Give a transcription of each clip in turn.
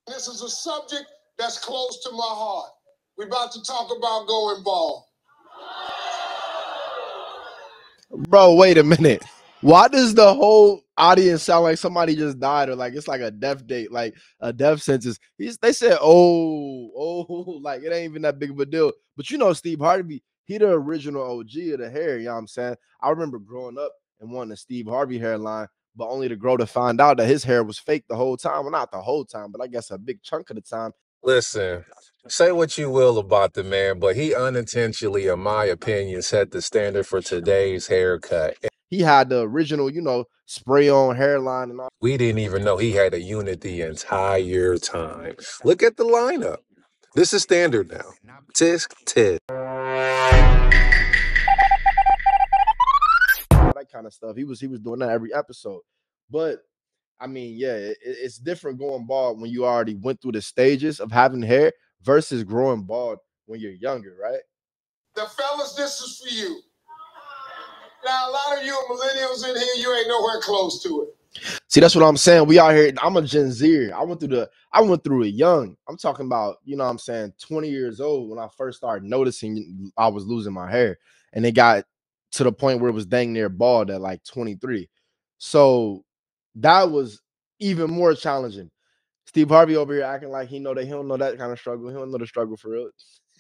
This is a subject that's close to my heart. We're about to talk about going bald. Bro, wait a minute. Why does the whole audience sound like somebody just died or like it's like a death date, like a death sentence? They said, oh, like it ain't even that big of a deal. But you know, Steve Harvey, he the original OG of the hair. You know what I'm saying? I remember growing up and wanting a Steve Harvey hairline, but only to grow to find out that his hair was fake the whole time. Well, not the whole time, but I guess a big chunk of the time. Listen, say what you will about the man, but he unintentionally, in my opinion, set the standard for today's haircut. He had the original, you know, spray on hairline and all. We didn't even know he had a unit the entire time. Look at the lineup. This is standard now. Tisk, tisk. That kind of stuff. He was doing that every episode. But I mean, yeah, it's different going bald when you already went through the stages of having hair versus growing bald when you're younger, right? The fellas, this is for you. Now, a lot of you millennials in here, you ain't nowhere close to it. See, that's what I'm saying. We out here. I'm a Gen Zer. I went through it young. I'm talking about, you know what I'm saying, 20 years old when I first started noticing I was losing my hair. And it got to the point where it was dang near bald at like 23. So that was even more challenging. Steve Harvey over here acting like he don't know that kind of struggle. He don't know the struggle for real.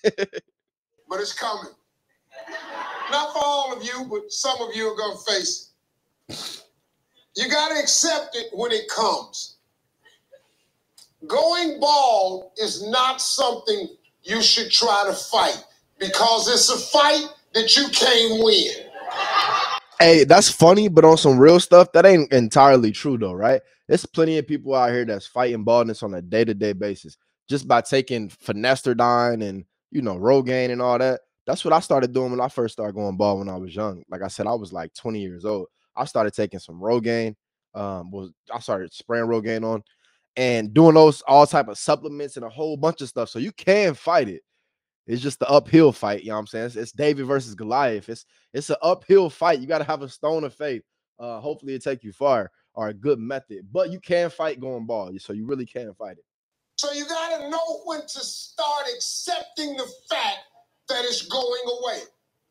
But it's coming. Not for all of you, but some of you are going to face it. You got to accept it when it comes. Going bald is not something you should try to fight because it's a fight that you can't win. Hey, that's funny, but on some real stuff, that ain't entirely true though, right? There's plenty of people out here that's fighting baldness on a day-to-day basis just by taking finasteride and, you know, Rogaine and all that. That's what I started doing when I first started going bald when I was young. Like I said, I was like 20 years old. I started taking some Rogaine. I started spraying Rogaine on and doing those all type of supplements and a whole bunch of stuff. So you can fight it. It's just the uphill fight. You know what I'm saying? It's David versus Goliath. It's an uphill fight. You got to have a stone of faith. Hopefully it take you far or a good method. But you can fight going bald. So you really can fight it. So you got to know when to start accepting the fact that it's going away.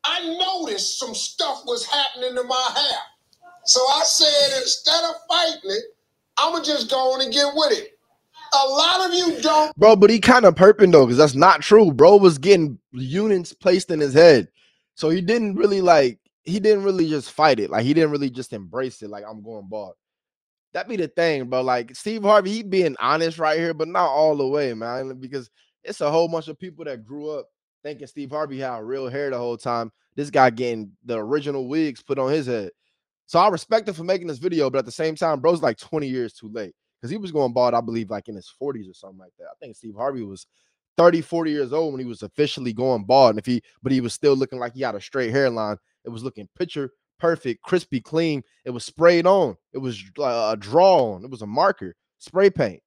I noticed some stuff was happening to my hair. So I said, instead of fighting it, I'm going to just go on and get with it. A lot of you don't. Bro, but he kind of perping though, because that's not true. Bro was getting units placed in his head. So he didn't really just fight it. Like he didn't really just embrace it like I'm going bald. That be the thing, bro. Like Steve Harvey, he being honest right here, but not all the way, man. Because it's a whole bunch of people that grew up thinking Steve Harvey had real hair the whole time. This guy getting the original wigs put on his head. So I respect him for making this video, but at the same time, bro's like 20 years too late. Because he was going bald, I believe, like in his 40s or something like that. I think Steve Harvey was 30, 40 years old when he was officially going bald. And but he was still looking like he had a straight hairline. It was looking picture perfect, crispy, clean. It was sprayed on. It was a draw on. It was a marker, spray paint.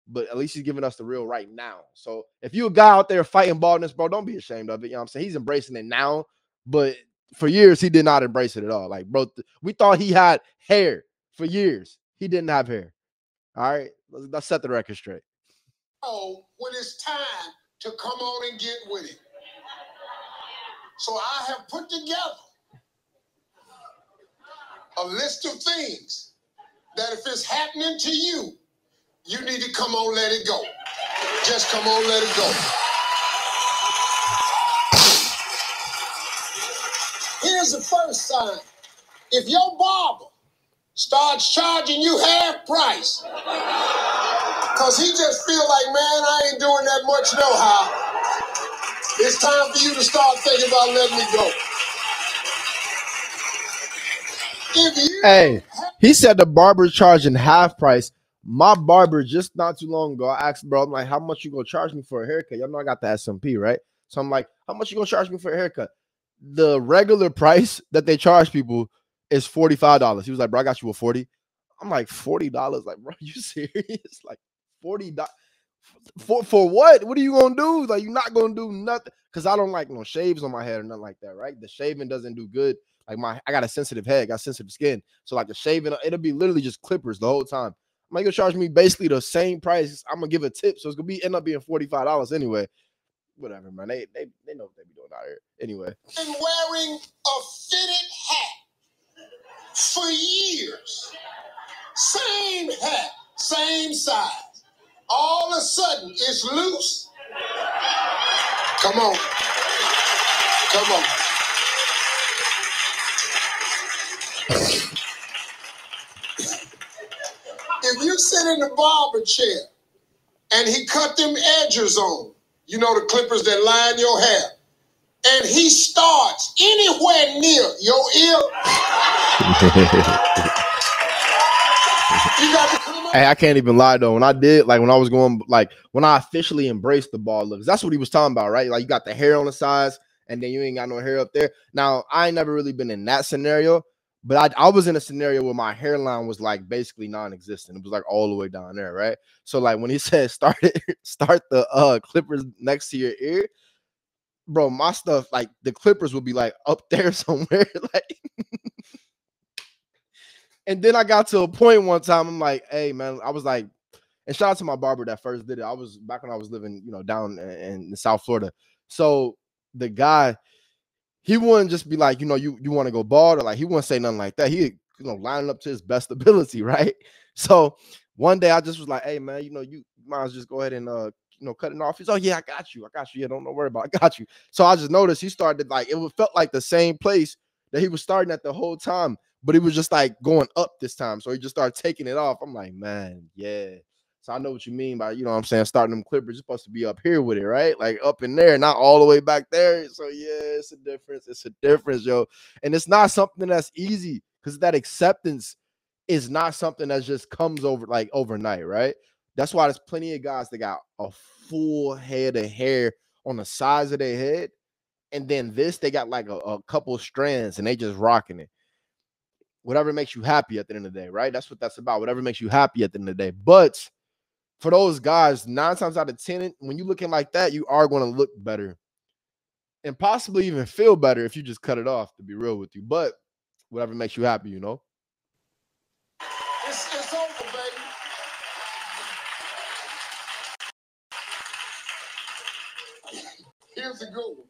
But at least he's giving us the real right now. So if you a guy out there fighting baldness, bro, don't be ashamed of it. You know what I'm saying? He's embracing it now. But for years, he did not embrace it at all. Like, bro, we thought he had hair for years. He didn't have hair. All right, let's set the record straight. Oh, when it's time to come on and get with it. So I have put together a list of things that if it's happening to you, you need to come on, let it go. Just come on, let it go. Here's the first sign. If your barber starts charging you half price, because he just feel like, man, I ain't doing that much no how, it's time for you to start thinking about letting me go. Hey, he said the barber's charging half price. My barber just not too long ago, I asked, bro, I'm like, how much you gonna charge me for a haircut? Y'all know I got the SMP, right? So I'm like, how much you gonna charge me for a haircut? The regular price that they charge people is $45. He was like, bro, I got you a 40. I'm like, $40? Like, bro, you serious? Like $40 for what? What are you gonna do? Like, you're not gonna do nothing. Cause I don't like no shaves on my head or nothing like that, right? The shaving doesn't do good. Like I got a sensitive head, got sensitive skin. So like the shaving, it'll be literally just clippers the whole time. I'm like, you'll charge me basically the same price. I'm gonna give a tip, so it's gonna end up being $45 anyway. Whatever, man. They know what they be doing out here. Anyway. Been wearing a fitted hat for years. Same hat, same size. All of a sudden, it's loose. Come on. Come on. If you sit in the barber chair and he cut them edges on, you know, the clippers that line your hair, and he starts anywhere near your ear, you got to come up. Hey, I can't even lie though. When I did, like when I was going, like when I officially embraced the bald looks, that's what he was talking about, right? Like you got the hair on the sides and then you ain't got no hair up there. Now, I ain't never really been in that scenario, but I was in a scenario where my hairline was like basically non-existent. It was like all the way down there, right? So like when he said start the clippers next to your ear, bro, my stuff, like the clippers would be like up there somewhere. Like, and then I got to a point one time, I'm like, hey man, I was like, and shout out to my barber that first did it. I was back when I was living, you know, down in South Florida. So the guy, he wouldn't just be like, you know, you want to go bald, or like he wouldn't say nothing like that. He, you know, lining up to his best ability, right? So one day I just was like, hey man, you know, you might as well just go ahead and you know, cut it off. He's, oh yeah, I got you. Yeah, don't worry about it. I got you. So I just noticed he started like, it felt like the same place that he was starting at the whole time, but he was just like going up this time. So he just started taking it off. I'm like, man, yeah. So I know what you mean by, you know what I'm saying, starting them clippers. You're supposed to be up here with it, right? Like up in there, not all the way back there. So yeah, it's a difference. It's a difference, yo. And it's not something that's easy, because that acceptance is not something that just comes over like overnight, right? That's why there's plenty of guys that got a full head of hair on the sides of their head. And then they got like a couple strands and they just rocking it. Whatever makes you happy at the end of the day, right? That's what that's about. Whatever makes you happy at the end of the day. But for those guys, 9 times out of 10, when you're looking like that, you are going to look better and possibly even feel better if you just cut it off, to be real with you. But whatever makes you happy, you know? It's over, baby. Here's the good one.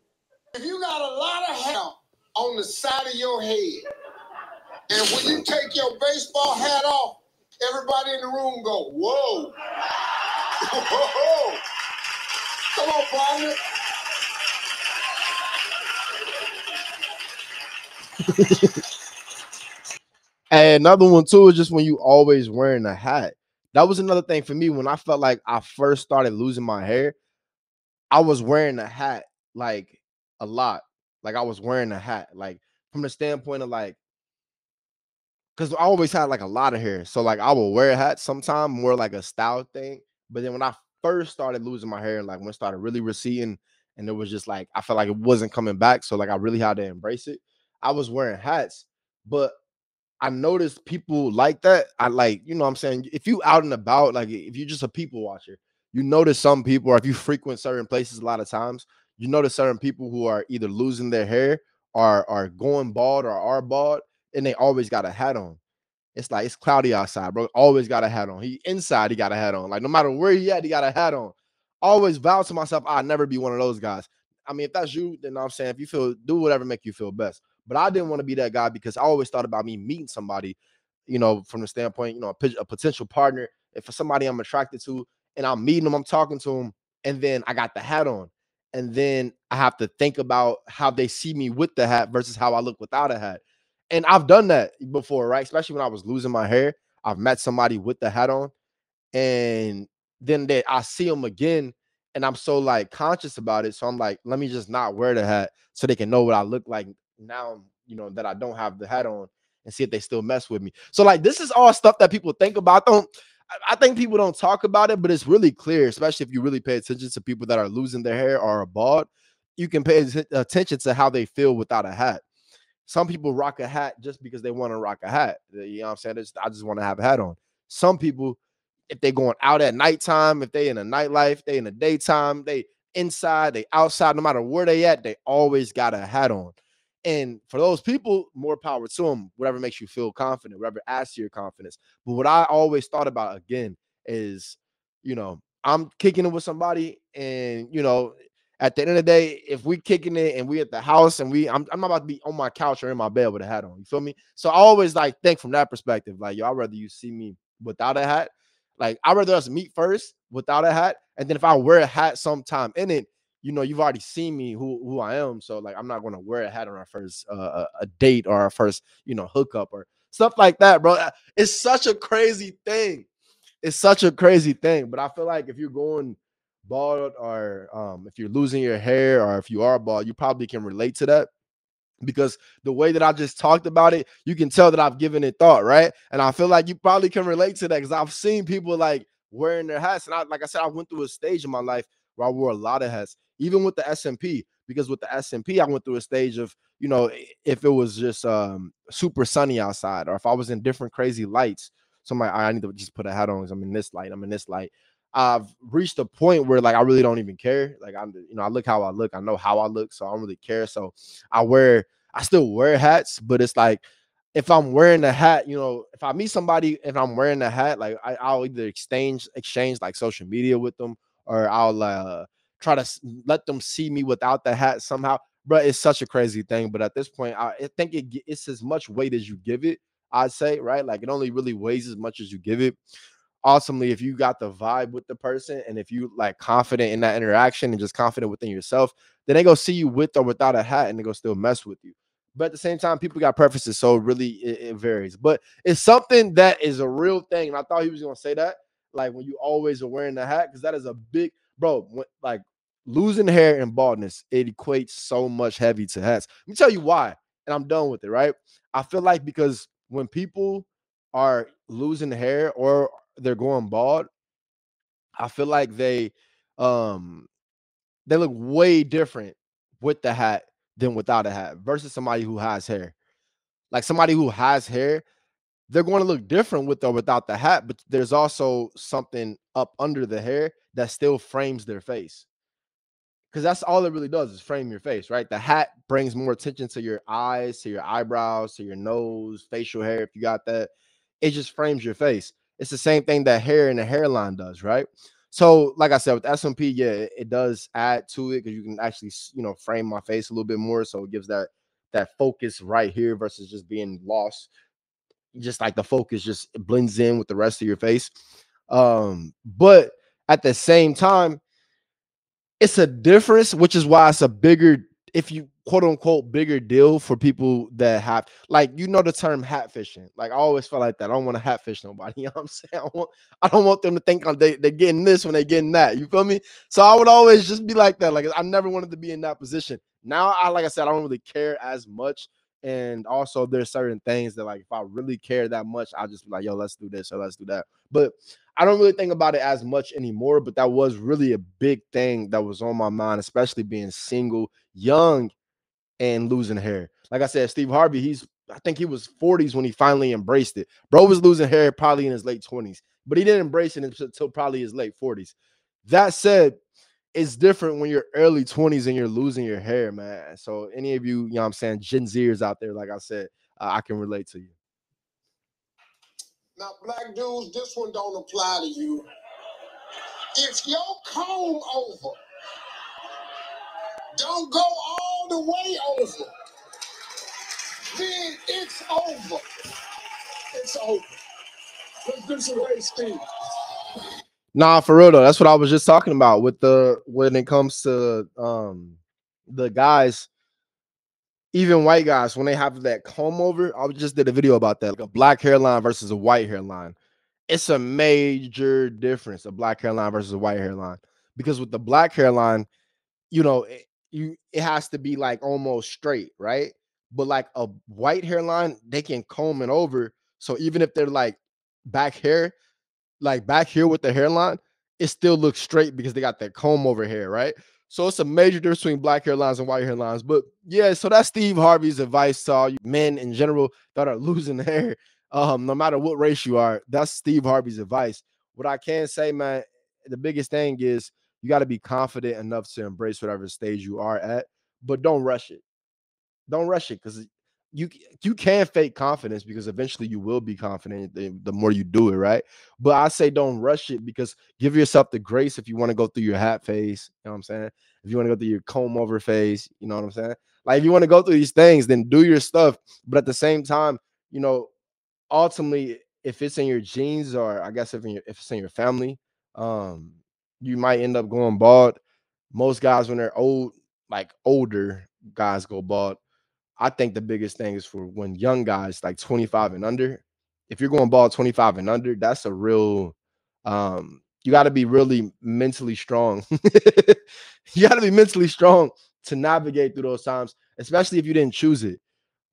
If you got a lot of hair on the side of your head, and when you take your baseball hat off, everybody in the room go, whoa. Whoa. Come on, partner. And another one too is just when you always wearing a hat. That was another thing for me when I felt like I first started losing my hair. I was wearing a hat like a lot. Like I was wearing a hat, like from the standpoint of like, because I always had like a lot of hair. So like I will wear a hat sometime, more like a style thing. But then when I first started losing my hair, like when it started really receding, and it was just like I felt like it wasn't coming back. So like I really had to embrace it. I was wearing hats, but I noticed people like that. I like, you know what I'm saying? If you out and about, like if you're just a people watcher, you notice some people, or if you frequent certain places a lot of times, you notice certain people who are either losing their hair or are going bald or are bald, and they always got a hat on. It's like it's cloudy outside, bro. Always got a hat on. He inside, he got a hat on. Like no matter where he at, he got a hat on. Always vow to myself, I'll never be one of those guys. I mean, if that's you, then I'm saying if you feel, do whatever make you feel best. But I didn't want to be that guy because I always thought about me meeting somebody, you know, from the standpoint, you know, a potential partner. If for somebody I'm attracted to, and I'm meeting them, I'm talking to them, and then I got the hat on, and then I have to think about how they see me with the hat versus how I look without a hat. And I've done that before, right? Especially when I was losing my hair. I've met somebody with the hat on, and then I see them again, and I'm so like conscious about it. So I'm like, let me just not wear the hat so they can know what I look like now, you know, that I don't have the hat on, and see if they still mess with me. So like this is all stuff that people think about. I think people don't talk about it, but it's really clear, especially if you really pay attention to people that are losing their hair or are bald. You can pay attention to how they feel without a hat. Some people rock a hat just because they want to rock a hat. You know what I'm saying? I just want to have a hat on. Some people, if they're going out at nighttime, if they in a nightlife, they in the daytime, they inside, they outside, no matter where they at, they always got a hat on. And for those people, more power to them. Whatever makes you feel confident, whatever adds to your confidence. But what I always thought about again is, I'm kicking it with somebody, and at the end of the day, if we kicking it and we at the house and I'm not about to be on my couch or in my bed with a hat on. You feel me? So I always like think from that perspective. Like, yo, I'd rather you see me without a hat. Like, I'd rather us meet first without a hat, and then if I wear a hat sometime in it, you've already seen me who I am. So like, I'm not gonna wear a hat on our first a date or our first hookup or stuff like that, bro. It's such a crazy thing. It's such a crazy thing. But I feel like if you're going bald or if you're losing your hair or if you are bald, you probably can relate to that because the way that I just talked about it, you can tell that I've given it thought, right? And I feel like you probably can relate to that because I've seen people like wearing their hats. And like I said, I went through a stage in my life where I wore a lot of hats, even with the SMP, because with the SMP, I went through a stage of, if it was just super sunny outside or if I was in different crazy lights. So I need to just put a hat on because I'm in this light. I'm in this light. I've reached a point where like I really don't even care. Like I look how I look. I know how I look, so I don't really care. So I still wear hats, but it's like if I'm wearing a hat, if I meet somebody, if I'm wearing a hat, like I'll either exchange like social media with them, or I'll try to let them see me without the hat somehow. But it's such a crazy thing. But at this point, I think it's as much weight as you give it. I'd say, right? Like it only really weighs as much as you give it. Ultimately, if you got the vibe with the person and if you like confident in that interaction and just confident within yourself, then they go see you with or without a hat and they go still mess with you. But at the same time, people got preferences, so really it varies. But it's something that is a real thing. And I thought he was gonna say that, like when you always are wearing the hat, because that is a big bro. Like losing hair and baldness, it equates so much heavy to hats. Let me tell you why, and I'm done with it. Right? I feel like because when people are losing hair or they're going bald, I feel like um they look way different with the hat than without a hat versus somebody who has hair. Like somebody who has hair, they're going to look different with or without the hat, but there's also something up under the hair that still frames their face. Because that's all it really does is frame your face, right? The hat brings more attention to your eyes, to your eyebrows, to your nose, facial hair. If you got that, it just frames your face. It's the same thing that hair and the hairline does, right? So, like I said, with SMP, yeah, it does add to it because you can actually, frame my face a little bit more. So it gives that focus right here versus just being lost. Just like the focus just blends in with the rest of your face. But at the same time, it's a difference, which is why it's a bigger, if you quote unquote bigger deal for people that have like the term hat fishing. Like I always felt like that. I don't want to hat fish nobody. You know what I'm saying? I don't want them to think they're getting this when they're getting that. You feel me? So I would always just be like that. Like I never wanted to be in that position. Now like I said, I don't really care as much. And also there's certain things that like if I really care that much, I'll just be like, yo, let's do this or let's do that. But I don't really think about it as much anymore, but that was really a big thing that was on my mind, especially being single, young, and losing hair. Like I said, Steve Harvey, I think he was 40s when he finally embraced it. Bro was losing hair probably in his late 20s, but he didn't embrace it until probably his late 40s. That said, it's different when you're early 20s and you're losing your hair, man. So any of you, what I'm saying, Gen Zers out there, like I said, I can relate to you. Now, black dudes, this one don't apply to you. If your comb over don't go all the way over, then it's over. It's over. Let's do some race, Steve. Nah, for real though. That's what I was just talking about with when it comes to the guys, even white guys, when they have that comb over. I just did a video about that, like a black hairline versus a white hairline. It's a major difference, a black hairline versus a white hairline. Because with the black hairline, it has to be like almost straight, right? But like a white hairline, they can comb it over. So even if they're back hair, like back here with the hairline, it still looks straight because they got that comb over hair, right? So it's a major difference between black hairlines and white hairlines. But yeah, so that's Steve Harvey's advice to all you men in general that are losing hair. No matter what race you are, that's Steve Harvey's advice. What I can say, man, the biggest thing is you got to be confident enough to embrace whatever stage you are at, but don't rush it. Don't rush it, because you can fake confidence, because eventually you will be confident the more you do it, right? But I say don't rush it, because give yourself the grace if you want to go through your hat phase, you know what I'm saying? If you want to go through your comb over phase, you know what I'm saying? Like if you want to go through these things, then do your stuff. But at the same time, you know, ultimately, if it's in your genes, or I guess if it's in your family, um, you might end up going bald. Most guys, when they're old, like older guys, go bald. I think the biggest thing is for when young guys like 25 and under. If you're going bald 25 and under, that's a real you got to be really mentally strong. You got to be mentally strong to navigate through those times, especially if you didn't choose it.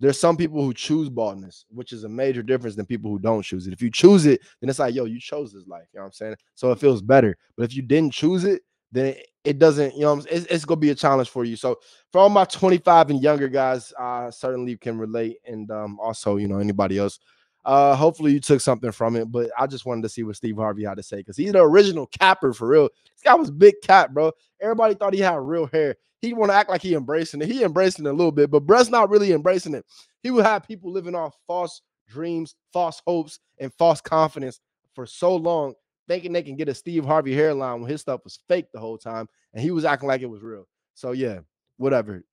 There's some people who choose baldness, which is a major difference than people who don't choose it. If you choose it, then it's like, yo, you chose this life. You know what I'm saying? So it feels better. But if you didn't choose it, then it doesn't, you know, it's going to be a challenge for you. So for all my 25 and younger guys, I certainly can relate. And also, you know, anybody else, hopefully you took something from it. But I just wanted to see what Steve Harvey had to say, because he's the original capper for real. This guy was big cap, bro. Everybody thought he had real hair. He want to act like he embracing it. He embracing it a little bit, but Brett's not really embracing it. He would have people living off false dreams, false hopes, and false confidence for so long, thinking they can get a Steve Harvey hairline when his stuff was fake the whole time, and he was acting like it was real. So yeah, whatever.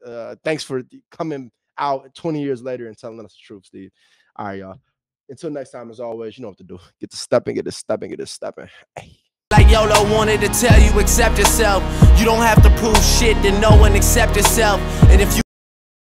Thanks for coming out 20 years later and telling us the truth, Steve. All right, y'all. Until next time, as always, you know what to do. Get to stepping, get to stepping, get to stepping. Hey. Like YOLO wanted to tell you, accept yourself. You don't have to prove shit to no one, accept yourself. And if you